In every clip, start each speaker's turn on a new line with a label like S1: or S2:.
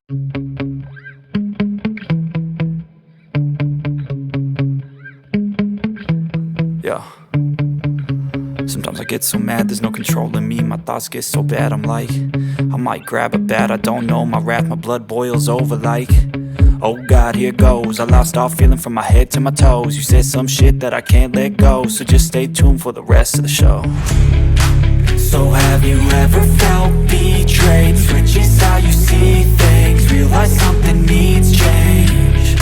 S1: Yeah. Sometimes I get so mad, there's no controlling me. My thoughts get so bad, I'm like, I might grab a bat, I don't know. My wrath, my blood boils over like, oh God, here goes. I lost all feeling from my head to my toes. You said some shit that I can't let go, so just stay tuned for the rest of the show. So have you ever felt betrayed? Switches how you see things, realize something needs change.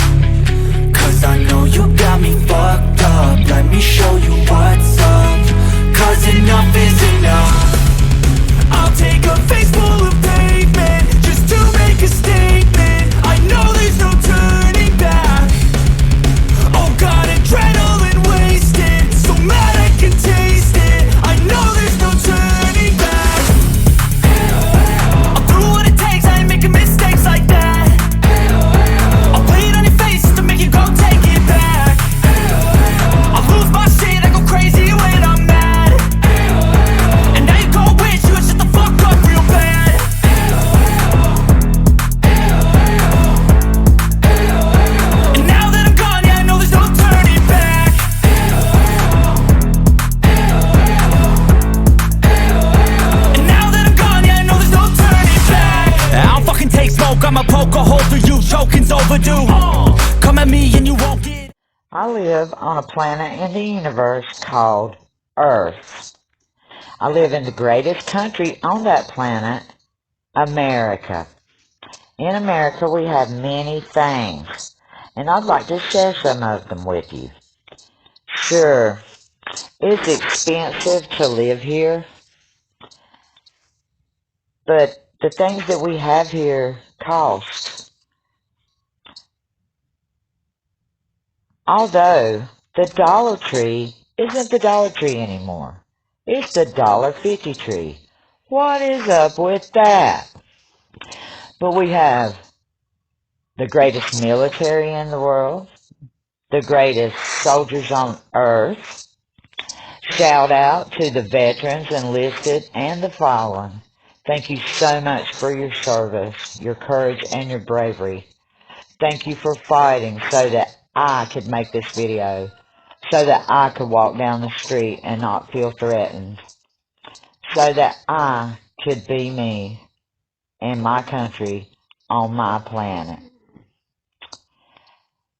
S1: Cause I know you got me fucked up, let me show you what's up. Cause enough is enough. I'll take a face full of pavement just to make a statement. I know there's no turning back. Oh God, adrenaline wasted, so mad I can taste it. I know there's no turning back. I'll do what it takes, I ain't making mistakes like that. I'll play it on your face just to make you go take it back. I'll lose my shit, I go crazy when I'm mad. And now you go wish you would shut the fuck up real bad. And now that I'm gone, yeah, I know there's no turning back. And now that I'm gone, yeah, I know there's no turning back. I don't fucking take smoke, I'ma poke a hole through you. Choking's overdue. Come at me and you won't get.
S2: I live on a planet in the universe called Earth. I live in the greatest country on that planet, America. In America, we have many things, and I'd like to share some of them with you. Sure, it's expensive to live here, but the things that we have here cost. Although the Dollar Tree isn't the Dollar Tree anymore. It's the $1.50 tree. What is up with that? But we have the greatest military in the world, the greatest soldiers on earth. Shout out to the veterans, enlisted, and the fallen. Thank you so much for your service, your courage, and your bravery. Thank you for fighting so that I could make this video, so that I could walk down the street and not feel threatened, so that I could be me in my country, on my planet.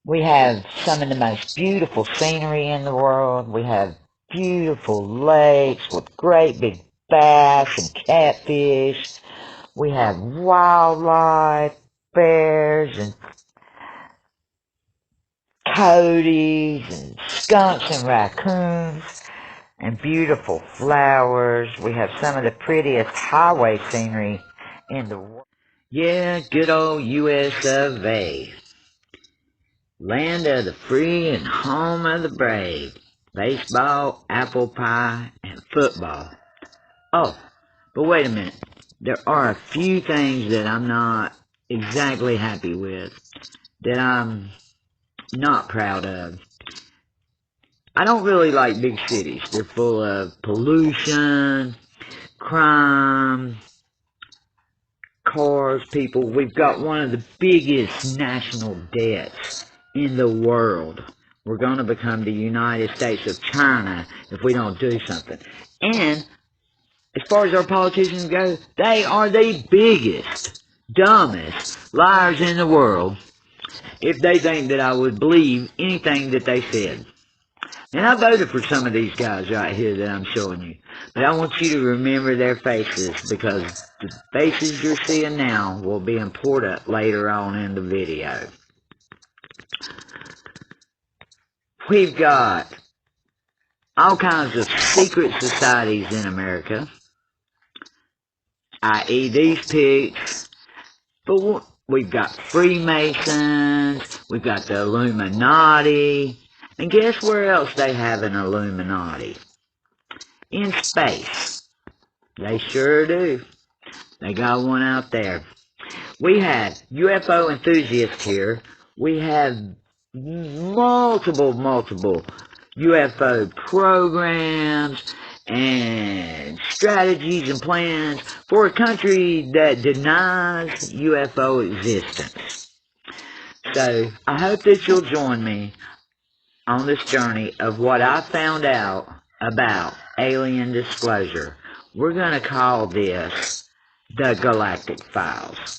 S2: We have some of the most beautiful scenery in the world. We have beautiful lakes with great big bass and catfish. We have wildlife, bears and coyotes and skunks and raccoons and beautiful flowers. We have some of the prettiest highway scenery in the world. Yeah, good old US of A. Land of the free and home of the brave. Baseball, apple pie, and football. Oh, but wait a minute. There are a few things that I'm not exactly happy with, that I'm not proud of. I don't really like big cities. They're full of pollution, crime, cars, people. We've got one of the biggest national debts in the world. We're going to become the United States of China if we don't do something. And as far as our politicians go, they are the biggest, dumbest liars in the world if they think that I would believe anything that they said. And I voted for some of these guys right here that I'm showing you. But I want you to remember their faces, because the faces you're seeing now will be important later on in the video. We've got all kinds of secret societies in America, i.e. these pigs. But we've got Freemasons, we've got the Illuminati, and guess where else they have an Illuminati? In space. They sure do. They got one out there. We have UFO enthusiasts here. We have multiple UFO programs and strategies and plans for a country that denies UFO existence. So I hope that you'll join me on this journey of what I found out about alien disclosure. We're going to call this the Galactic Files.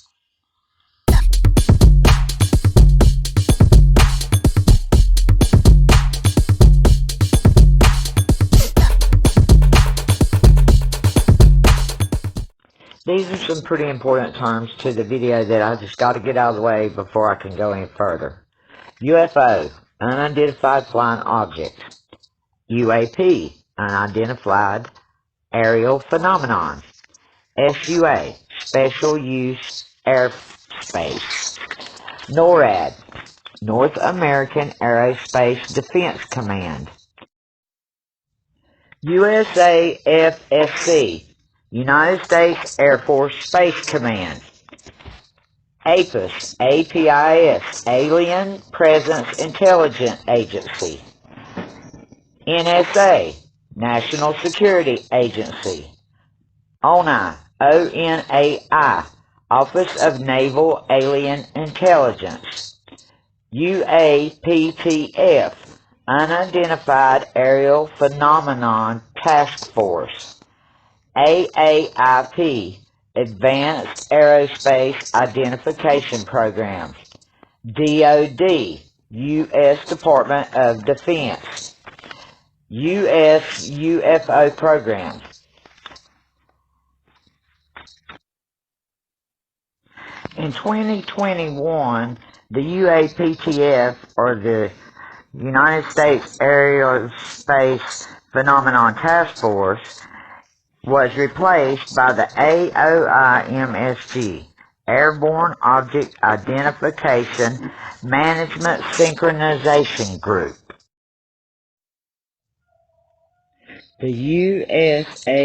S2: These are some pretty important terms to the video that I just got to get out of the way before I can go any further. UFO, unidentified flying object. UAP, unidentified aerial phenomenon. SUA, special use airspace. NORAD, North American Aerospace Defense Command. USAFSC, United States Air Force Space Command. APIS, APIS, Alien Presence Intelligence Agency. NSA, National Security Agency. ONAI, ONAI, Office of Naval Alien Intelligence. UAPTF, Unidentified Aerial Phenomenon Task Force. AAIP, Advanced Aerospace Identification Program. DoD, U.S. Department of Defense. U.S. UFO Program. In 2021, the UAPTF, or the United States Aerospace Phenomenon Task Force, was replaced by the AOIMSG, Airborne Object Identification Management Synchronization Group. The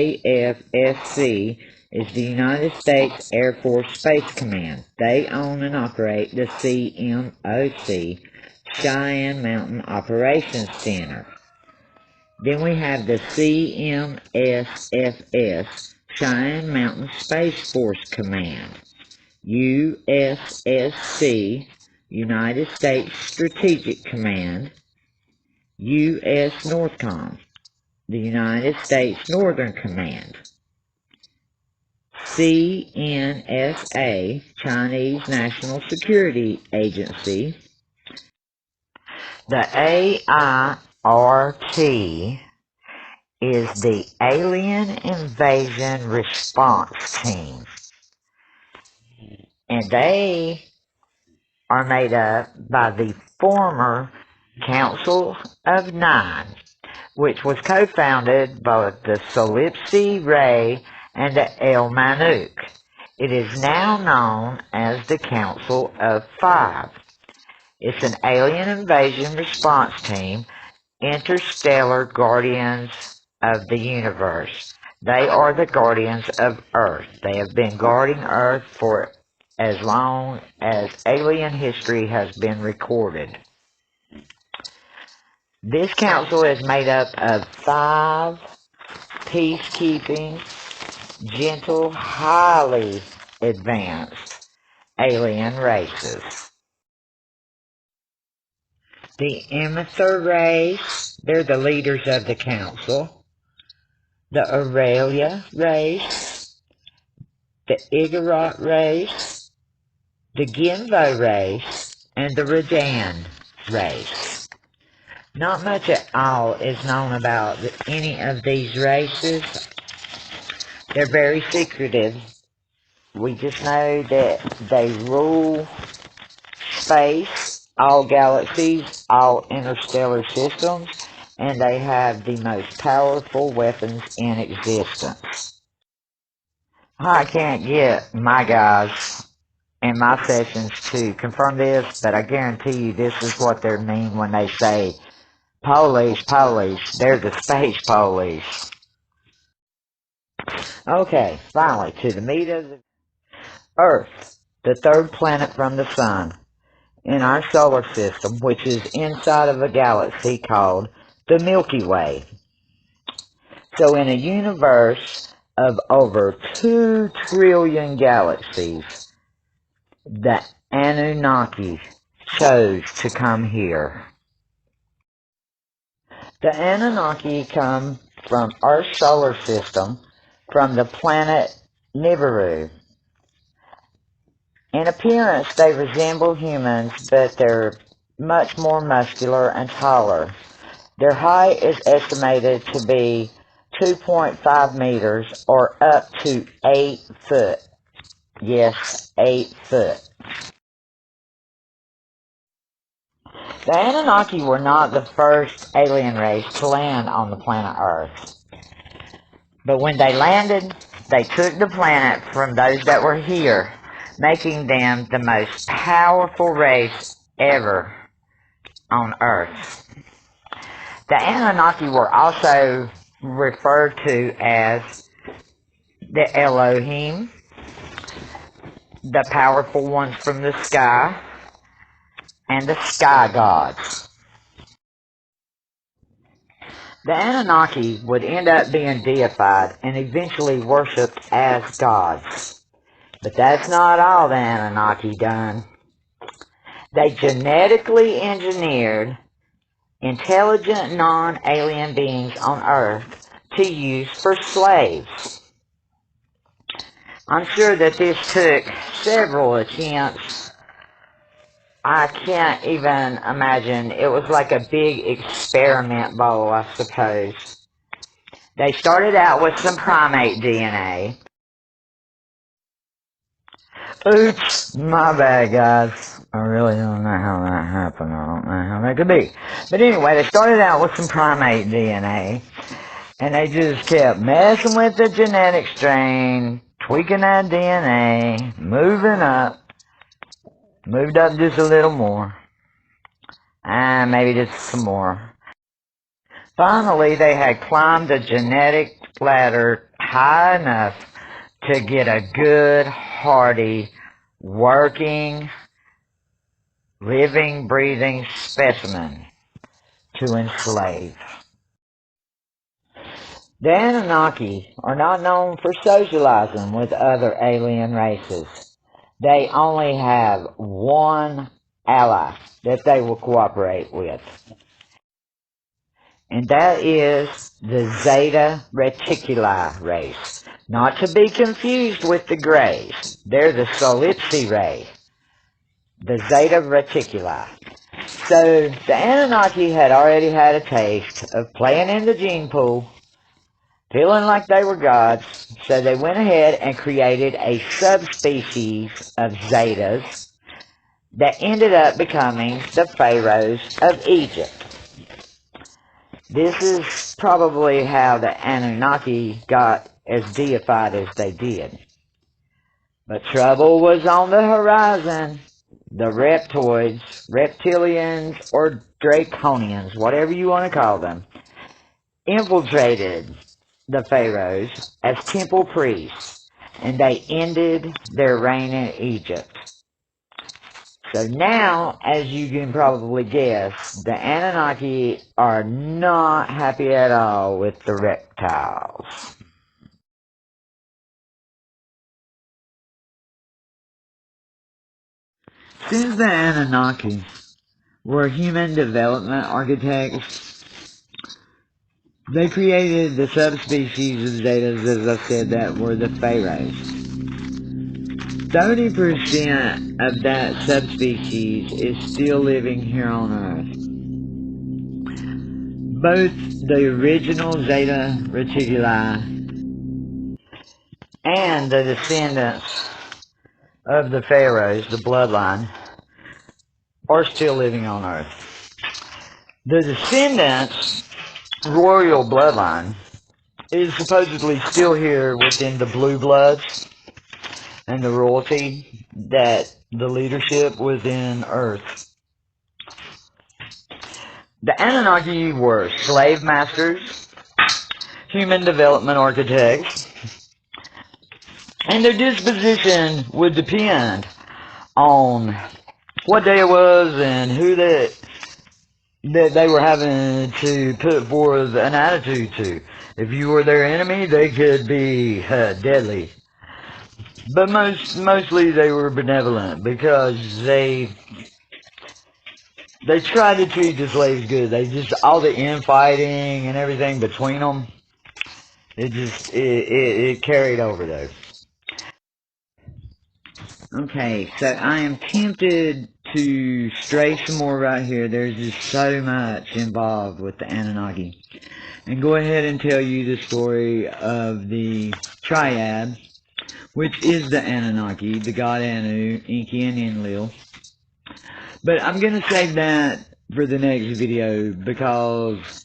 S2: USAFSC is the United States Air Force Space Command. They own and operate the CMOC, Cheyenne Mountain Operations Center. Then we have the CMSFS, Cheyenne Mountain Space Force Command. USSC, United States Strategic Command. US NORTHCOM, the United States Northern Command. CNSA, Chinese National Security Agency. The AIRT is the Alien Invasion Response Team. And they are made up by the former Council of Nine, which was co-founded by the Solipsi Ray and the El Manuk. It is now known as the Council of Five. It's an alien invasion response team, interstellar guardians of the universe. They are the guardians of Earth. They have been guarding Earth for as long as alien history has been recorded. This council is made up of 5 peacekeeping, gentle, highly advanced alien races. The Amethyr race, they're the leaders of the council. The Aurelia race, the Igorot race, the Ginvo race, and the Redan race. Not much at all is known about any of these races. They're very secretive. We just know that they rule space, all galaxies, all interstellar systems, and they have the most powerful weapons in existence. I can't get my guys in my sessions to confirm this, but I guarantee you this is what they mean when they say, police, police, they're the space police. Okay, finally, to the meat of the Earth, the third planet from the Sun in our solar system, which is inside of a galaxy called the Milky Way. So in a universe of over 2 trillion galaxies, the Anunnaki chose to come here. The Anunnaki come from Earth's solar system, from the planet Nibiru. In appearance, they resemble humans, but they're much more muscular and taller. Their height is estimated to be 2.5 meters, or up to 8 foot. Yes, 8 foot. The Anunnaki were not the first alien race to land on the planet Earth. But when they landed, they took the planet from those that were here, making them the most powerful race ever on Earth. The Anunnaki were also referred to as the Elohim, the powerful ones from the sky, and the sky gods. The Anunnaki would end up being deified and eventually worshipped as gods. But that's not all the Anunnaki done. They genetically engineered intelligent non-alien beings on Earth to use for slaves. I'm sure that this took several attempts. I can't even imagine. It was like a big experiment ball, I suppose. They started out with some primate DNA. Oops, my bad, guys. I really don't know how that happened. I don't know how that could be. But anyway, they started out with some primate DNA, and they just kept messing with the genetic strain, tweaking that DNA, moving up. Moved up just a little more. And maybe just some more. Finally, they had climbed the genetic ladder high enough to get a good, hearty, working, living, breathing specimen to enslave. The Anunnaki are not known for socializing with other alien races. They only have one ally that they will cooperate with. And that is the Zeta Reticuli race. Not to be confused with the Greys. They're the Solipsi race. The Zeta Reticuli. So the Anunnaki had already had a taste of playing in the gene pool, feeling like they were gods, so they went ahead and created a subspecies of Zetas that ended up becoming the pharaohs of Egypt. This is probably how the Anunnaki got as deified as they did. But trouble was on the horizon. The reptoids, reptilians, or draconians, whatever you want to call them, infiltrated the pharaohs as temple priests, and they ended their reign in Egypt. So now, as you can probably guess, the Anunnaki are not happy at all with the reptiles. Since the Anunnaki were human development architects, they created the subspecies of Zetas, as I said, that were the pharaohs. 30% of that subspecies is still living here on Earth. Both the original Zeta Reticuli and the descendants of the pharaohs, the bloodline, are still living on Earth. The descendants' royal bloodline is supposedly still here within the blue bloods and the royalty, that the leadership within Earth. The Anunnaki were slave masters, human development architects, and their disposition would depend on what day it was and who that they were having to put forth an attitude to. If you were their enemy, they could be deadly. But mostly they were benevolent because they tried to treat the slaves good. They just, all the infighting and everything between them, it carried over though. Okay, so I am tempted to stray some more right here. There's just so much involved with the Anunnaki. And go ahead and tell you the story of the Triad, which is the Anunnaki, the god Anu, Enki, and Enlil. But I'm going to save that for the next video because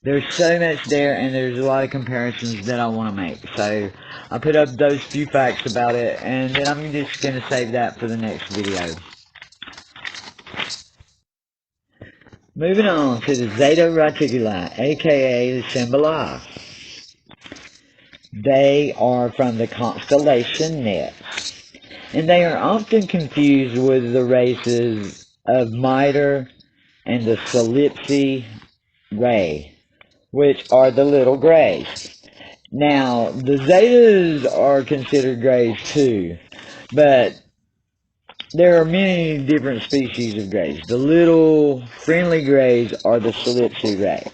S2: there's so much there and there's a lot of comparisons that I want to make. So I put up those few facts about it and then I'm just going to save that for the next video. Moving on to the Zeta Reticuli, aka the Symbol. They are from the constellation Nets, and they are often confused with the races of Mitre and the Solipsi Ray, which are the little grays. Now, the Zetas are considered grays too, but there are many different species of grays. The little friendly grays are the Solipsi Ray.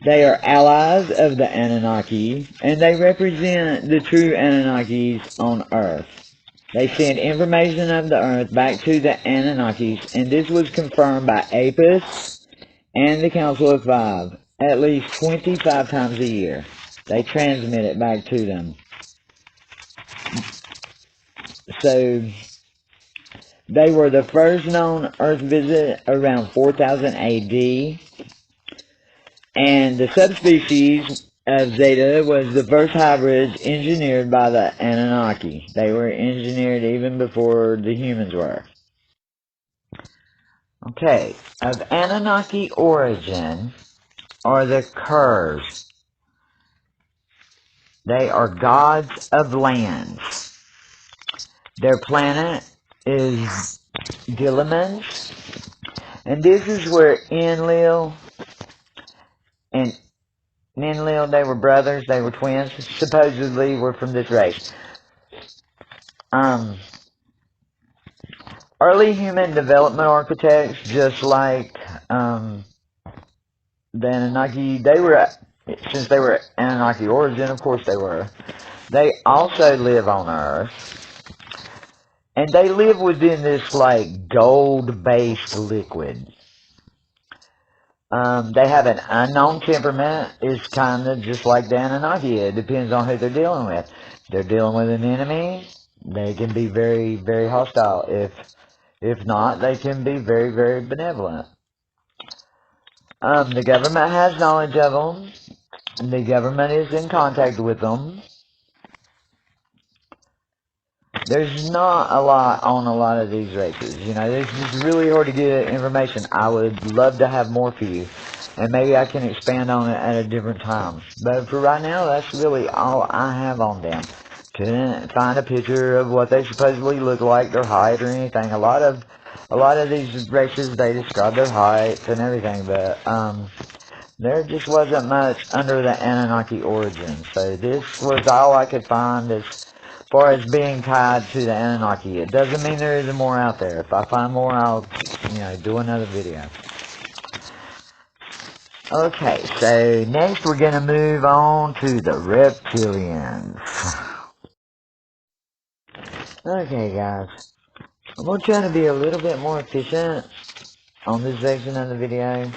S2: They are allies of the Anunnaki, and they represent the true Anunnakis on Earth. They send information of the Earth back to the Anunnakis, and this was confirmed by Apis and the Council of Five at least 25 times a year. They transmit it back to them. So, they were the first known Earth visit around 4000 AD. And the subspecies of Zeta was the first hybrids engineered by the Anunnaki. They were engineered even before the humans were. Okay, of Anunnaki origin are the Kurs. They are gods of lands. Their planet is Dillimans, and this is where Enlil and Enlil, they were brothers, they were twins, supposedly were from this race. Early human development architects, just like the Anunnaki, since they were Anunnaki origin, of course they also live on Earth. And they live within this, like, gold-based liquid. They have an unknown temperament. It's kind of just like the Anunnaki. It depends on who they're dealing with. If they're dealing with an enemy, they can be very, very hostile. If not, they can be very, very benevolent. The government has knowledge of them. The government is in contact with them. There's not a lot on a lot of these races. You know, it's just really hard to get information. I would love to have more for you. And maybe I can expand on it at a different time. But for right now, that's really all I have on them. Couldn't find a picture of what they supposedly look like, their height or anything. A lot of these races, they describe their heights and everything. But, there just wasn't much under the Anunnaki origin. So this was all I could find as far as being tied to the Anunnaki. It doesn't mean there isn't more out there. If I find more, I'll, do another video. Okay, so next we're going to move on to the reptilians. Okay, guys. I'm going to try to be a little bit more efficient on this section of the video.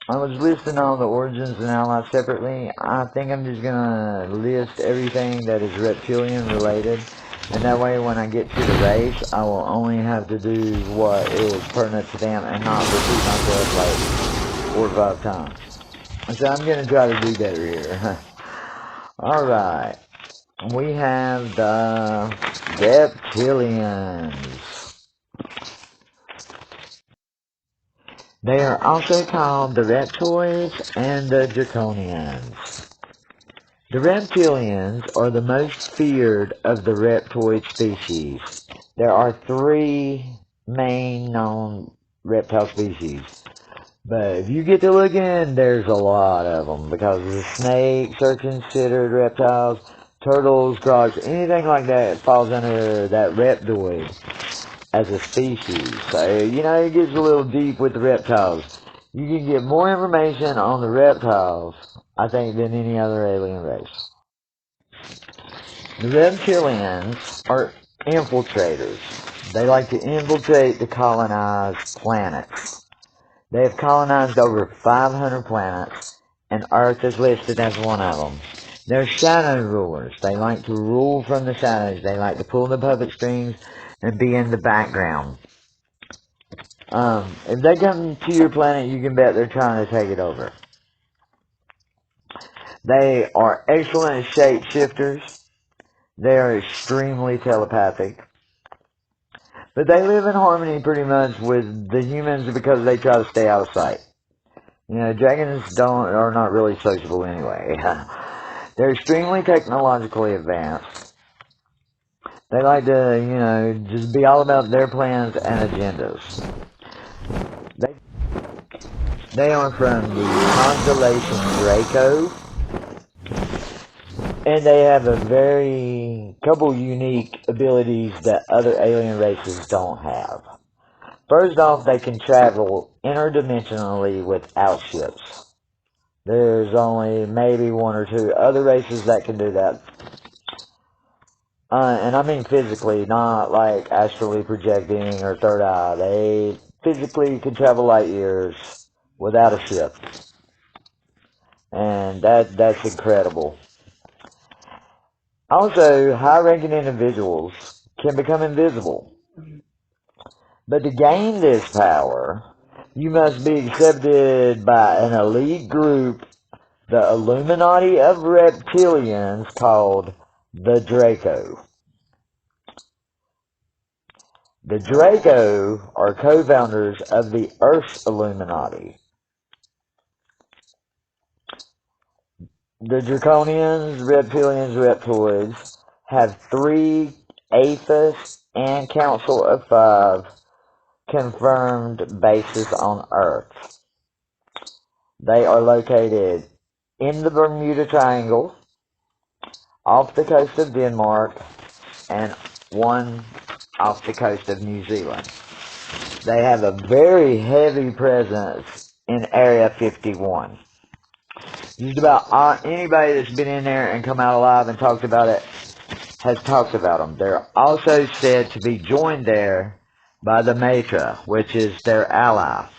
S2: I was listing all the origins and allies separately. I think I'm just gonna list everything that is reptilian related, and that way when I get to the race, I will only have to do what is pertinent to them and not repeat myself like 4 or 5 times. So I'm gonna try to do better here. Alright, we have the reptilians. They are also called the reptoids and the draconians. The reptilians are the most feared of the reptoid species. There are 3 main known reptile species. But if you get to looking, there's a lot of them, because the snakes are considered reptiles, turtles, crocs, anything like that falls under that reptoid as a species. So, you know, it gets a little deep with the reptiles. You can get more information on the reptiles, I think, than any other alien race. The reptilians are infiltrators. They like to infiltrate the colonized planets. They have colonized over 500 planets, and Earth is listed as one of them. They're shadow rulers. They like to rule from the shadows. They like to pull the puppet strings and be in the background. If they come to your planet, you can bet they're trying to take it over. They are excellent shapeshifters. They are extremely telepathic. But they live in harmony pretty much with the humans because they try to stay out of sight. You know, dragons are not really sociable anyway. They're extremely technologically advanced. They like to, you know, just be all about their plans and agendas. They are from the constellation Draco, and they have a couple unique abilities that other alien races don't have. First off, they can travel interdimensionally without ships. There's only maybe one or two other races that can do that. And I mean physically, not like astrally projecting or third eye. They physically can travel light years without a ship. And that's incredible. Also, high-ranking individuals can become invisible. But to gain this power, you must be accepted by an elite group, the Illuminati of reptilians, called the Draco. The Draco are co-founders of the Earth's Illuminati. The Draconians, Reptilians, Reptoids have 3 APHIS and Council of 5 confirmed bases on Earth. They are located in the Bermuda Triangle, off the coast of Denmark, and one off the coast of New Zealand. They have a very heavy presence in Area 51. Just about anybody that's been in there and come out alive and talked about it has talked about them. They're also said to be joined there by the Matra, which is their ally.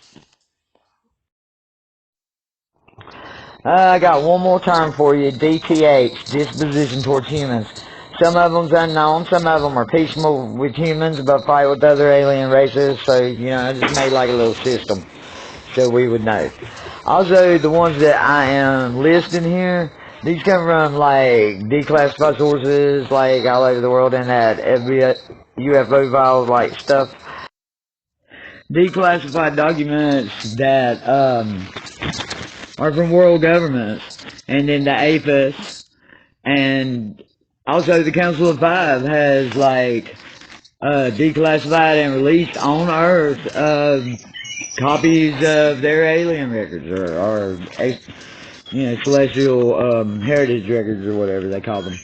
S2: I got one more term for you, DTH, disposition towards humans. Some of them's unknown, some of them are peaceful with humans but fight with other alien races, so, you know, I just made like a little system so we would know. Also, the ones that I am listing here, these come from, like, declassified sources, like, all over the world, and that UFO files, like, stuff. Declassified documents that, are from world governments, and then the APHIS, and also the Council of 5 has, like, declassified and released on Earth, copies of their alien records, or you know, celestial, heritage records, or whatever they call them.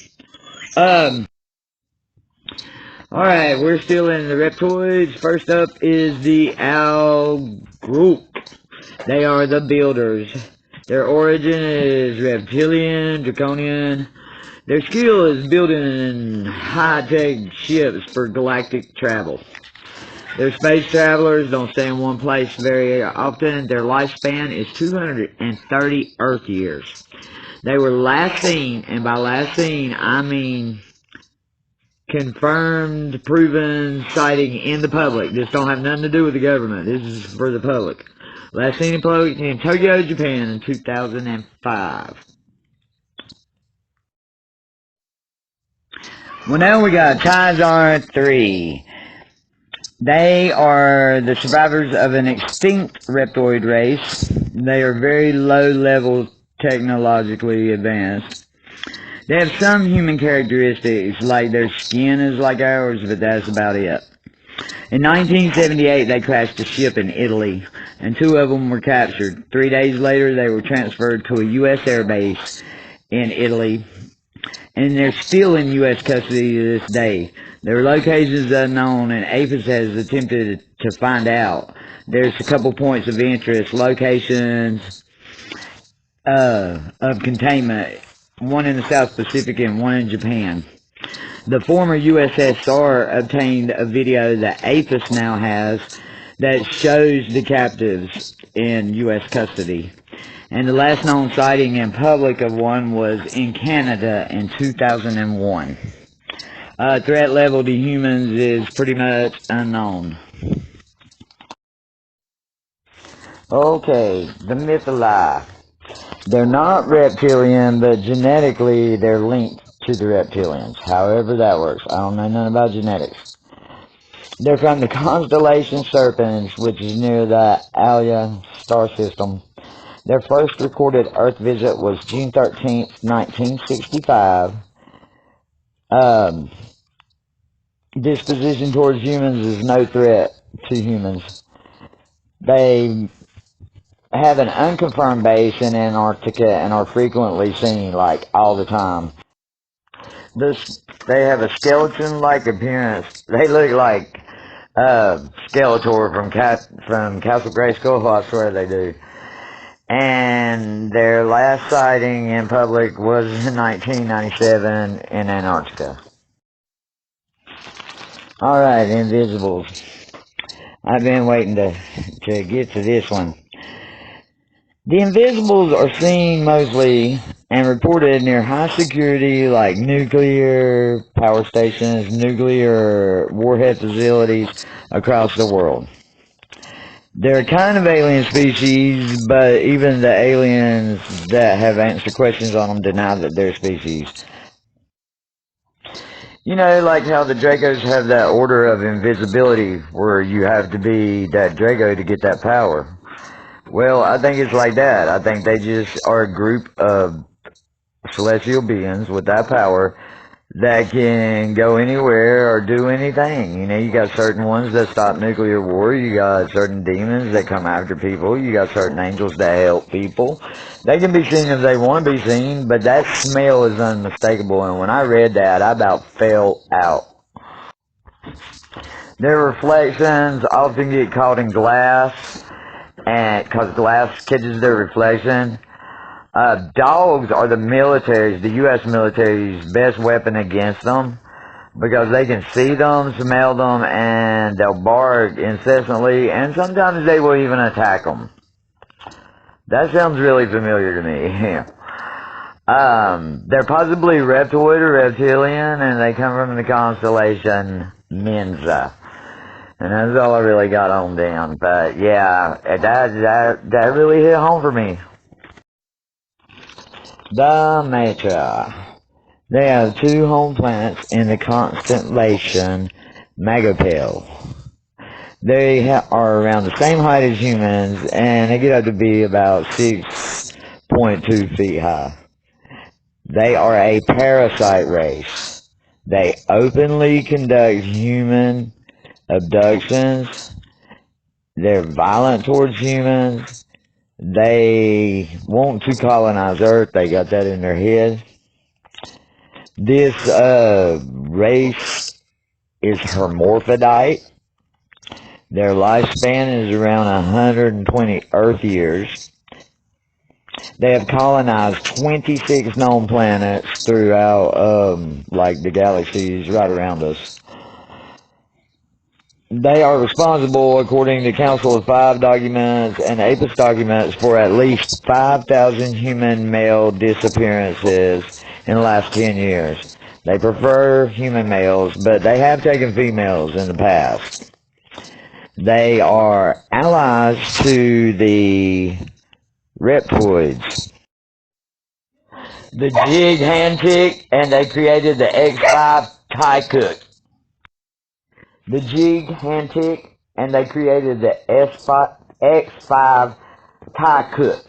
S2: Alright, we're still in the reptoids. First up is the Algroup. They are the builders. Their origin is reptilian, draconian. Their skill is building high-tech ships for galactic travel. They're space travelers, don't stay in one place very often. Their lifespan is 230 Earth years. They were last seen, and by last seen, I mean confirmed, proven sighting in the public. This don't have nothing to do with the government. This is for the public. Last seen in Tokyo, Japan in 2005. Well, now we got Kazar 3. They are the survivors of an extinct reptoid race. They are very low level technologically advanced. They have some human characteristics, like their skin is like ours, but that's about it. In 1978, they crashed a ship in Italy. and 2 of them were captured. 3 days later, they were transferred to a U.S. air base in Italy, and they're still in U.S. custody to this day. Their locations unknown, and APHIS has attempted to find out. There's a couple points of interest, locations of containment, one in the South Pacific and one in Japan. The former USSR obtained a video that APHIS now has that shows the captives in U.S. custody. And the last known sighting in public of one was in Canada in 2001. Threat level to humans is pretty much unknown. Okay, the Mythali. They're not reptilian, but genetically they're linked to the reptilians. However that works. I don't know nothing about genetics. They're from the constellation Serpens, which is near the Allia star system. Their first recorded Earth visit was June 13th, 1965. Disposition towards humans is no threat to humans. They have an unconfirmed base in Antarctica and are frequently seen, like, all the time. They have a skeleton-like appearance. They look like Skeletor from Castle Grayskull. I swear they do. And their last sighting in public was in 1997 in Antarctica. Alright, Invisibles. I've been waiting to get to this one. The Invisibles are seen mostly and reported near high security, like nuclear power stations, nuclear warhead facilities across the world. They're a kind of alien species, but even the aliens that have answered questions on them deny that they're species. You know, like how the Dracos have that order of invisibility, where you have to be that Draco to get that power. Well, I think it's like that. I think they just are a group of celestial beings with that power that can go anywhere or do anything. You know, you got certain ones that stop nuclear war. You got certain demons that come after people. You got certain angels that help people. They can be seen if they want to be seen, but that smell is unmistakable. And when I read that, I about fell out. Their reflections often get caught in glass, and because glass catches their reflection. Dogs are the U.S. military's best weapon against them, because they can see them, smell them, and they'll bark incessantly, and sometimes they will even attack them. That sounds really familiar to me. They're possibly reptoid or reptilian, and they come from the constellation Mensa. And that's all I really got on them. But yeah, that really hit home for me. The Matra. They have 2 home planets in the constellation Magopel. They are around the same height as humans, and they get up to be about 6.2 feet high. They are a parasite race. They openly conduct human abductions. They're violent towards humans. They want to colonize Earth. They got that in their head. This race is hermaphrodite. Their lifespan is around 120 Earth years. They have colonized 26 known planets throughout, like the galaxies right around us. They are responsible, according to Council of Five documents and APHIS documents, for at least 5,000 human male disappearances in the last 10 years. They prefer human males, but they have taken females in the past. They are allies to the reptoids, the Jig Hantic, and they created the X5 Tycook. The Jig Hantic, and they created the X5 Tycook,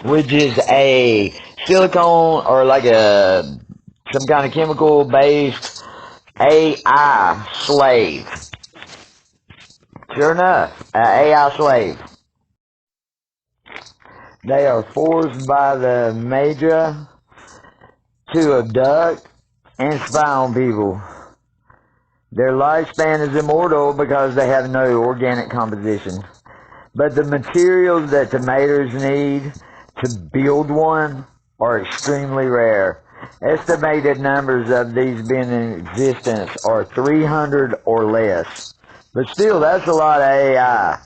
S2: which is a silicone or like some kind of chemical based AI slave. Sure enough, an AI slave. They are forced by the Maedra to abduct and spy on people. Their lifespan is immortal because they have no organic composition. But the materials that the Maedras need to build one are extremely rare. Estimated numbers of these being in existence are 300 or less. But still, that's a lot of AI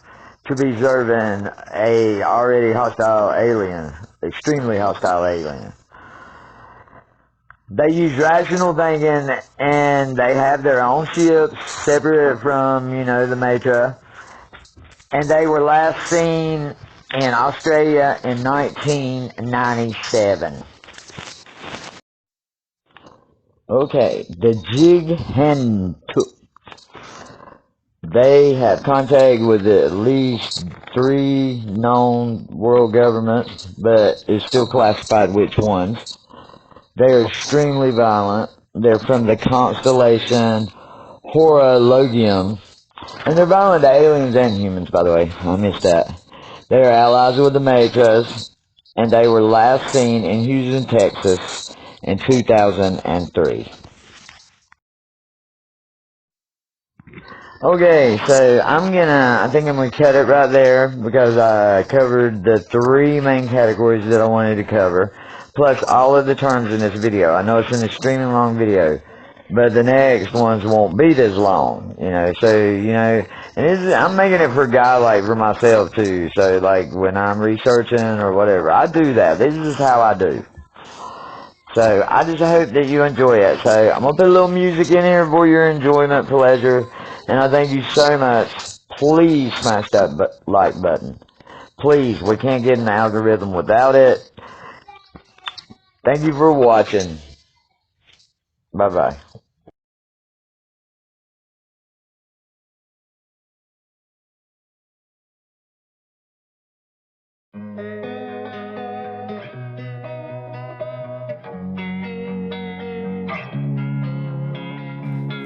S2: to be serving a already hostile alien, extremely hostile alien. They use rational thinking, and they have their own ships separate from, the Maedra. And they were last seen in Australia in 1997. Okay, the Jighantuk. They have contact with at least 3 known world governments, but it's still classified which ones. They're extremely violent. They're from the constellation Horologium. And they're violent to aliens and humans, by the way. I missed that. They are allies with the Maedras, and they were last seen in Houston, Texas in 2003. Okay, so I think I'm gonna cut it right there because I covered the 3 main categories that I wanted to cover, plus all of the terms in this video. I know it's an extremely long video, but the next ones won't be this long, so, and I'm making it for a guy, for myself, too, so, when I'm researching or whatever, I do that. This is how I do. So, I just hope that you enjoy it. So, I'm going to put a little music in here for your enjoyment, pleasure, and I thank you so much. Please smash that like button. Please, we can't get an algorithm without it. Thank you for watching. Bye-bye.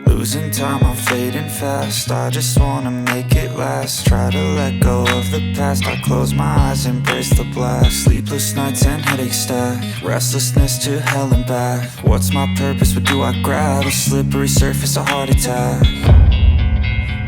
S1: Losing time, I'm fading fast. I just wanna make it last. Try to let go of the past. I close my eyes, embrace the blast. Sleepless nights and headaches stack. Restlessness to hell and back. What's my purpose? What do I grab? A slippery surface, a heart attack.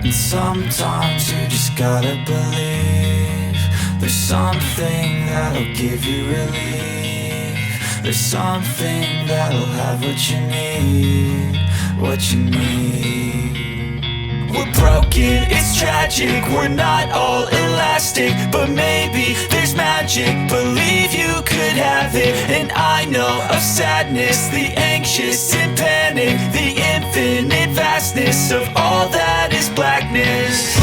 S1: And sometimes you just gotta believe there's something that'll give you relief. There's something that'll have what you need. What you need. We're broken, it's tragic. We're not all elastic, but maybe there's magic. Believe you could have it. And I know of sadness, the anxious and panic, the infinite vastness of all that is blackness.